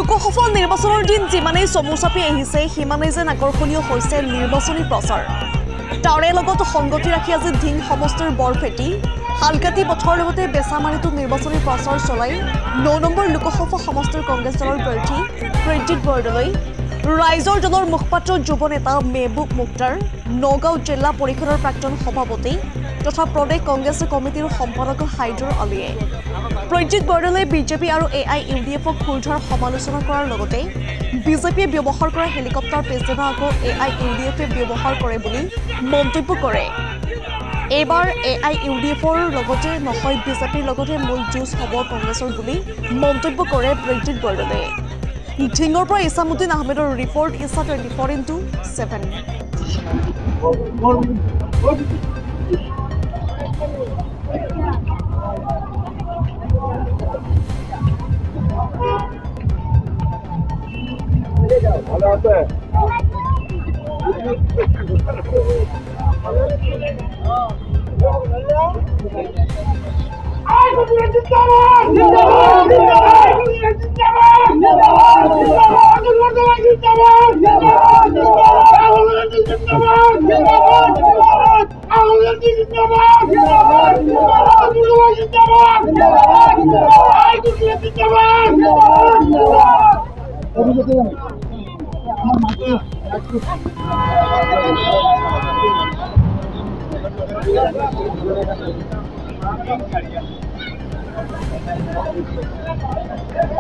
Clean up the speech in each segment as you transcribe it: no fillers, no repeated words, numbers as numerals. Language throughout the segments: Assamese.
লোকসভা নিৰ্বাচনৰ দিন যিমানেই চমু চাপি আহিছে সিমানেই যেন আকৰ্ষণীয় হৈছে নিৰ্বাচনী প্ৰচাৰ। তাৰে লগত সংগতি ৰাখি আজি ধিং সমষ্টিৰ বৰফেটি হালকাটি পথৰ লগতে বেচামাৰীতো নিৰ্বাচনী প্ৰচাৰ চলাই ৯ নম্বৰ লোকসভা সমষ্টিৰ কংগ্ৰেছ দলৰ প্ৰাৰ্থী প্ৰজ্জিত বৰদলৈ, ৰাইজৰ দলৰ মুখপাত্ৰ যুৱ নেতা মেহবুব মুখতাৰ, নগাঁও জিলা পৰিষদৰ প্ৰাক্তন সভাপতি তথা প্ৰদেশ কংগ্ৰেছ কমিটিৰ সম্পাদক হাইদৰ আলীয়ে প্ৰজ্জিত বৰদলৈ বিজেপি আৰু AIUDFক খুৰধাৰ সমালোচনা কৰাৰ লগতে বিজেপিয়ে ব্যৱহাৰ কৰা হেলিকপ্টাৰ পিছদিনা আকৌ AIUDFে ব্যৱহাৰ কৰে বুলি মন্তব্য কৰে। এইবাৰ AIUDFৰ লগতে নহয় বিজেপিৰ লগতে মূল যুঁজ হ'ব কংগ্ৰেছৰ বুলি মন্তব্য কৰে প্ৰজ্জিত বৰদলৈয়ে। ঢিঙৰ পৰা ইছামুদ্দিন আহমেদৰ ৰিপৰ্ট ইছা 24x7।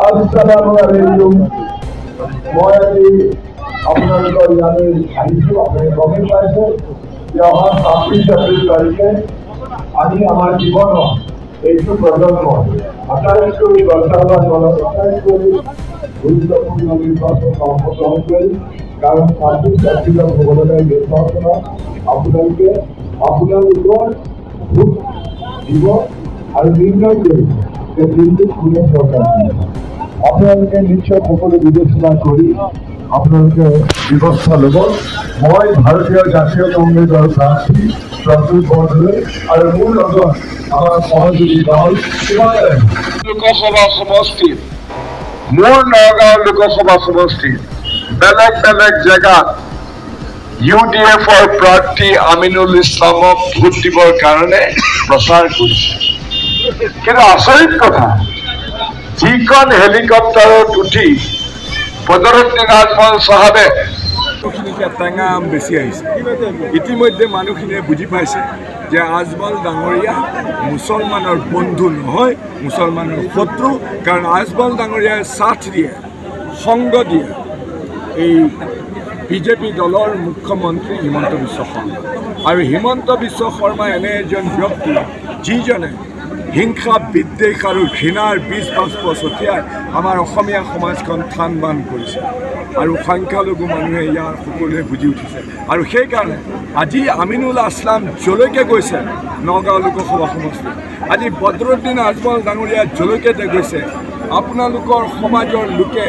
Assalamualaikum. Moi আপোনালোকৰ ইয়ালৈ আহিছোঁ। আপুনি গমেই পাইছে যে অহা ২৬ এপ্ৰিল তাৰিখে আমি আমাৰ জীৱনৰ এইটো প্ৰজন্ম আটাইতকৈ দৰকাৰ আটাইতকৈ গুৰুত্বপূৰ্ণ নিৰ্বাচনত অংশগ্ৰহণ কৰি কাৰণ ২৬ এপ্ৰিলত হ'বলগীয়া নিৰ্বাচনত আপোনালোকৰ ভোট দিব আৰু নিৰ্ণয় কৰিব যে দিল্লীত কোনে চৰকাৰ দিব। আপোনালোকে নিশ্চয় সকলো বিবেচনা কৰি আপোনালোকে ব্যৱস্থা ল'ব। মই ভাৰতীয় জাতীয় কংগ্ৰেছৰ প্ৰাৰ্থী প্ৰজ্জিত বৰদলৈ আৰু মোৰ লগত আমাৰ সহযোগী দল লোকসভা সমষ্টিত মোৰ নগাঁও লোকসভা সমষ্টিত বেলেগ বেলেগ জেগাত UDFৰ প্ৰাৰ্থী আমিনুল ইছলামক ভোট দিবৰ কাৰণে প্ৰচাৰ কৰিছে। কিন্তু আচৰিত কথা, যিখন হেলিকপ্টাৰত উঠি বদৰুদ্দিন আজমল চাহাবে টেঙা আম বেছি আহিছে। ইতিমধ্যে মানুহখিনিয়ে বুজি পাইছে যে আজমল ডাঙৰীয়া মুছলমানৰ বন্ধু নহয়, মুছলমানৰ শত্ৰু। কাৰণ আজমল ডাঙৰীয়াই সাথ দিয়ে, সংগ দিয়ে এই বিজেপি দলৰ মুখ্যমন্ত্ৰী হিমন্ত বিশ্ব শৰ্মা। আৰু হিমন্ত বিশ্ব শৰ্মা এনে এজন ব্যক্তি যিজনে হিংসা বিদ্বেষ আৰু ঘৃণাৰ বীজ বাষ্প ছটিয়াই আমাৰ অসমীয়া সমাজখন থান বান কৰিছে আৰু সংখ্যালঘু মানুহে ইয়াৰ সকলোৱে বুজি উঠিছে। আৰু সেইকাৰণে আজি আমিনুল ইছলাম যলৈকে গৈছে নগাঁও লোকসভা সমষ্টিত, আজি বদৰুদ্দিন আজমল ডাঙৰীয়া যলৈকে গৈছে, আপোনালোকৰ সমাজৰ লোকে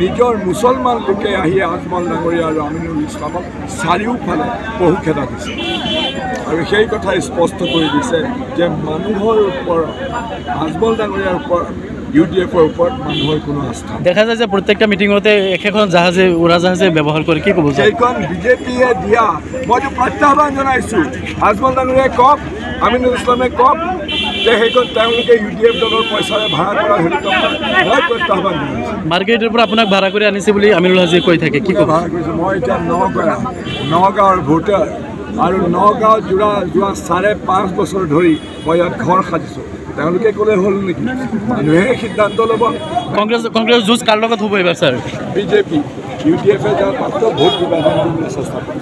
নিজৰ মুছলমান লোকে আহি আজমল ডাঙৰীয়া আৰু আমিনুল ইছলামক চাৰিওফালে পহুখেদা দিছে আৰু সেই কথা স্পষ্ট কৰি দিছে যে মানুহৰ ওপৰত আজমল ডাঙৰীয়াৰ ওপৰত UDFৰ ওপৰত মানুহৰ কোনো আস্থা দেখা যায় যে প্ৰত্যেকটা মিটিঙতে একেখন জাহাজে উৰাজাহাজে ব্যৱহাৰ কৰে। কি ক'ব? সেইখন বিজেপিয়ে দিয়া মইতো প্ৰত্যাহ্বান জনাইছোঁ। আজমল ডাঙৰীয়াই কওক, আমিনুল ইছলামে কওক যে সেইখন তেওঁলোকে UDF দলৰ পইচাৰে ভাড়া কৰা হেলিকপ্টাৰ। মই প্ৰত্যাহ্বান জনাইছোঁ। মাৰ্কেটৰ পৰা আপোনাক ভাড়া কৰি আনিছে বুলি আমিনুল হাজিয়ে কৈ থাকে। কি ক'ব? ভাড়া কৰিছোঁ। মই এতিয়া নগাঁৱৰ ভোটাৰ আৰু নগাঁও যোৱা ৫.৫ বছৰ ধৰি মই ইয়াত ঘৰ সাজিছোঁ। তেওঁলোকে ক'লে হ'ল নেকি? মানুহে সিদ্ধান্ত ল'ব। কংগ্ৰেছ যুঁজ কাৰ লগত হ'ব এইবাৰ ছাৰ? বিজেপি UDFে যাৰ মাত্ৰ ভোট বিভাজন কৰিবলৈ চেষ্টা কৰে।